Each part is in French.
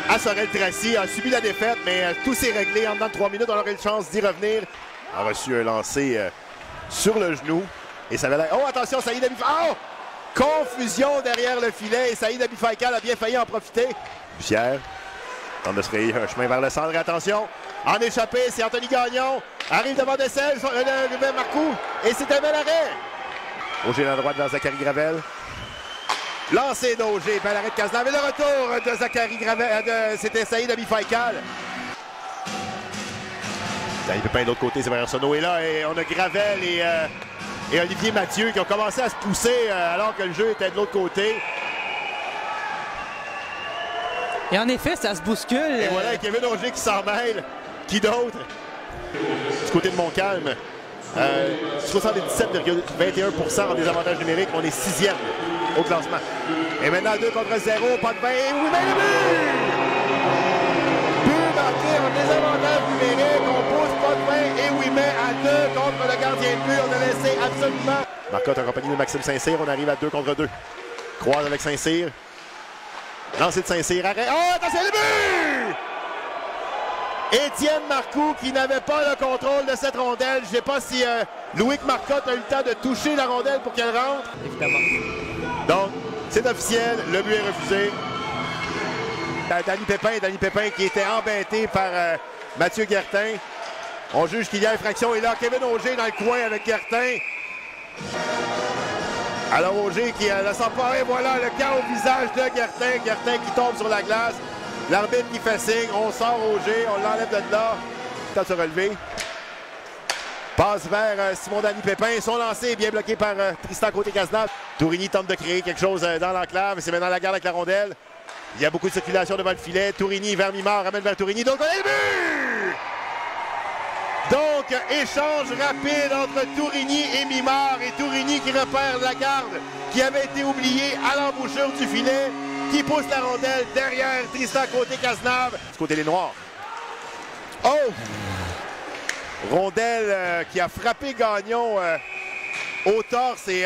à Sorel-Tracy, a subi la défaite, mais tout s'est réglé. En dedans de 3 minutes, on aurait une chance d'y revenir. A reçu un lancer sur le genou. Et ça avait l'air... Oh, attention, Saïd Abifaïkal! Oh! Confusion derrière le filet. Et Saïd Abifaïkal a bien failli en profiter. Bussière tente de se frayer un chemin vers le centre. Attention, en échappé, c'est Anthony Gagnon. Arrive devant Dessel, le Marcoux. Et c'est un bel arrêt. Auger dans la droite vers Zachary Gravel. Lancé d'Auger, bel arrêt de Cazenave. Et le retour de Zachary Gravel. C'était Saïd Abifaïkal. Dany Pépin de l'autre côté, c'est Arsenault est là. Et on a Gravel et Olivier Mathieu qui ont commencé à se pousser alors que le jeu était de l'autre côté. Et en effet, ça se bouscule. Et voilà, Kevin Auger qui s'en mêle. Qui d'autre? Du côté de Montcalm, 77,21% en désavantage numérique. On est 6e au classement. Et maintenant 2 contre 0, pas de 20. Et oui, mais le but! But marqué en désavantage numérique. On pousse pas de 20. Et oui, mais à 2 contre le gardien de but. On a laissé absolument. Marcotte accompagné de Maxime Saint-Cyr. On arrive à 2 contre 2. Croise avec Saint-Cyr. Lancé de Saint-Cyr, arrêt. Oh, attention, le but! Étienne Marcoux qui n'avait pas le contrôle de cette rondelle. Je ne sais pas si Loïc Marcotte a eu le temps de toucher la rondelle pour qu'elle rentre. Évidemment. Donc, c'est officiel. Le but est refusé. Dany Pépin qui était embêté par Mathieu Guertin. On juge qu'il y a infraction. Et là, Kevin Auger dans le coin avec Guertin. Alors Auger qui l'a s'emparé, voilà le cas au visage de Guertin. Guertin qui tombe sur la glace. L'arbitre qui fait signe, on sort Auger, on l'enlève de là. Temps de se relever. Passe vers Simon Dany Pépin. Son lancer est bien bloqué par Tristan Côté-Cazenave. Tourigny tente de créer quelque chose dans l'enclave. C'est maintenant la garde avec la rondelle. Il y a beaucoup de circulation devant le filet. Tourigny vers Mimard, ramène vers Tourigny. Donc on a le but! Donc, échange rapide entre Tourigny et Mimard. Et Tourigny qui repère la garde qui avait été oubliée à l'embouchure du filet, qui pousse la rondelle derrière Tristan Côté-Cazenave. Du côté des Noirs. Oh! Rondelle qui a frappé Gagnon au torse. Et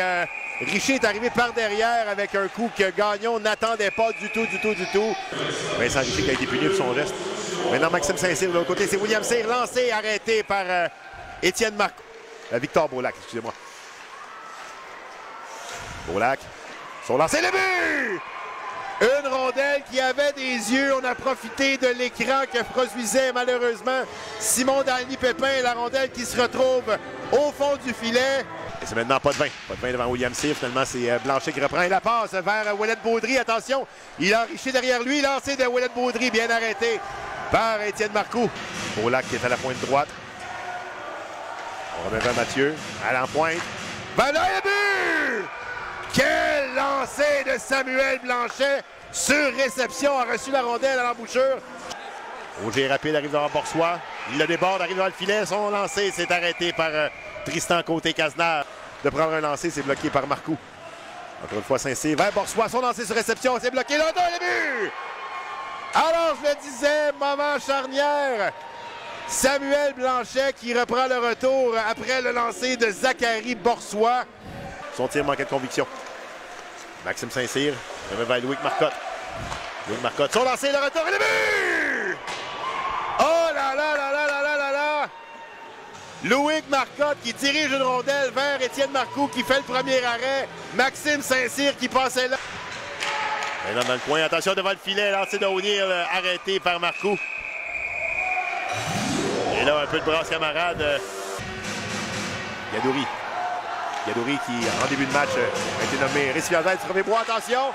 Richer est arrivé par derrière avec un coup que Gagnon n'attendait pas du tout. Vincent Richer qui a été puni pour son geste. Maintenant, Maxime Saint-Cyr de l'autre côté, c'est William Cyr, lancé, arrêté par Étienne Marcoux. Victor Beaulac, excusez-moi. Beaulac, son lancé, le but! Une rondelle qui avait des yeux. On a profité de l'écran que produisait malheureusement Simon Dany Pépin. La rondelle qui se retrouve au fond du filet. Et c'est maintenant pas de 20. Pas de 20 devant William Cyr. Finalement, c'est Blanchet qui reprend la passe vers Ouellet Baudry. Attention, il a Richer derrière lui. Lancé de Ouellet Baudry, bien arrêté par Étienne Marcoux. Beaulac qui est à la pointe droite. On remet vers Mathieu. À la pointe. Ben là, le but! Quel lancer de Samuel Blanchet sur réception. A reçu la rondelle à l'embouchure. Auger rapide arrive devant Boursois. Il le déborde, arrive dans le filet. Son lancer s'est arrêté par Tristan Côté-Cazenave. De prendre un lancer, c'est bloqué par Marcoux. Encore une fois, Saint-Cyr vers Boursois. Son lancer sur réception, c'est bloqué. Là, le but! Alors, je le disais, moment charnière. Samuel Blanchet qui reprend le retour après le lancer de Zachary Boursois. Son tir manquait de conviction. Maxime Saint-Cyr, vers Loïc Marcotte. Loïc Marcotte, son lancer, le retour et le but! Oh là là là là là là là là! Loïc Marcotte qui dirige une rondelle vers Étienne Marcoux qui fait le premier arrêt. Maxime Saint-Cyr qui passait là. Maintenant dans le coin, attention devant le filet, lancé d'O'Neill, arrêté par Marcoux. Et là, un peu de brasse camarade. Gadouri. Gadouri qui, en début de match, a été nommé récipiendaire du premier bois. Attention!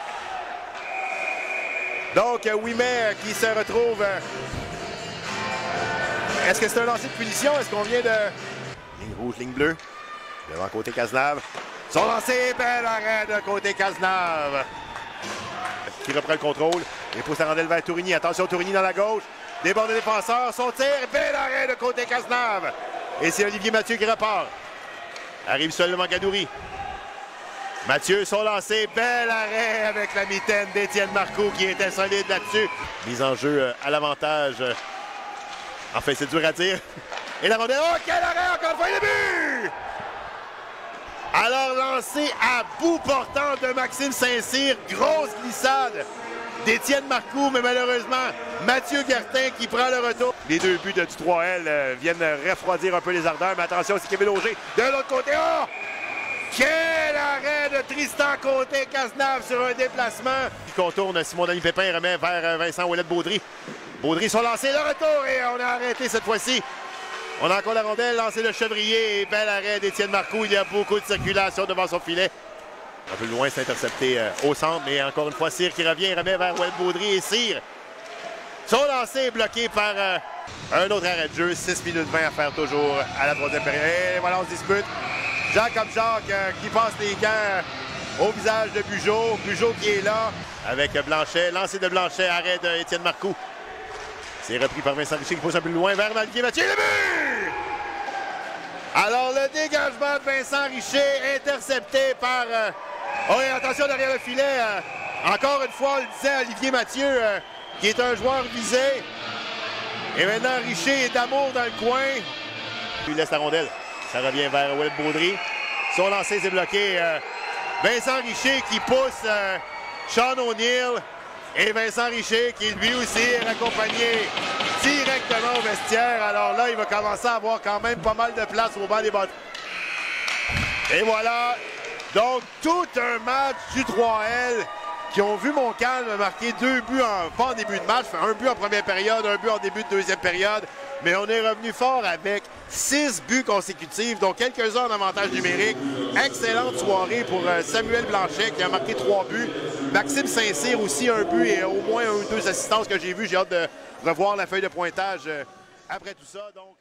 Donc, Ouimet qui se retrouve... Est-ce que c'est un lancer de punition? Est-ce qu'on vient de... Ligne rouge, ligne bleue. Devant Côté-Cazenave. Son lancer, bel arrêt de Côté-Cazenave. Qui reprend le contrôle. Et pousse la rondelle vers Tourigny. Attention, Tourigny dans la gauche. Déborde le défenseur. Son tir, bel arrêt de Côté-Cazenave. Et c'est Olivier Mathieu qui repart. Arrive seulement Gadouri. Mathieu, son lancé, bel arrêt avec la mitaine d'Étienne Marcoux qui était solide là-dessus. Mise en jeu à l'avantage. Enfin, c'est dur à dire. Et la rondelle, oh, quel arrêt, encore une fois, le but! Alors lancé à bout portant de Maxime Saint-Cyr. Grosse glissade d'Étienne Marcoux, mais malheureusement, Mathieu Gertin qui prend le retour. Les deux buts du 3L viennent refroidir un peu les ardeurs, mais attention, c'est Kevin Auger de l'autre côté. Oh! Quel arrêt de Tristan Côté-Cazenave sur un déplacement. Il contourne Simon-Denis Pépin, remet vers Vincent Ouellet-Baudry. Baudry sont lancés, le retour, et on a arrêté cette fois-ci. On a encore la rondelle, lancé le Chevrier, et bel arrêt d'Étienne Marcoux. Il y a beaucoup de circulation devant son filet. Un peu loin, c'est intercepté au centre, mais encore une fois, Cyr qui revient, remet vers Ouellet-Baudry, et Cyr. Son lancé est bloqué par un autre arrêt de jeu. 6 minutes 20 à faire toujours à la troisième période. Et voilà, on se dispute. Jacques comme Jacques qui passe les gants au visage de Bugeaud. Bugeaud qui est là avec Blanchet. Lancé de Blanchet, arrêt d'Étienne Marcoux. C'est repris par Vincent Richer qui pousse un peu loin vers Malvier Mathieu. Le but! Alors le dégagement de Vincent Richer intercepté par... Oh, et attention derrière le filet. Encore une fois, on le disait, Olivier Mathieu qui est un joueur visé. Et maintenant Richer est d'amour dans le coin. Il laisse la rondelle. Ça revient vers Ouellet-Baudry. Son lancé, c'est bloqué. Vincent Richer qui pousse Sean O'Neill. Et Vincent Richer qui lui aussi est accompagné directement au vestiaire. Alors là, il va commencer à avoir quand même pas mal de place au banc des bâtons. Et voilà. Donc, tout un match du 3L qui ont vu Montcalm marquer 2 buts, pas en début de match, un but en première période, un but en début de deuxième période. Mais on est revenu fort avec 6 buts consécutifs, donc quelques-uns en avantage numérique. Excellente soirée pour Samuel Blanchet qui a marqué 3 buts. Maxime Saint-Cyr aussi un but et au moins 1 ou 2 assistances que j'ai vues. J'ai hâte de revoir la feuille de pointage après tout ça. Donc...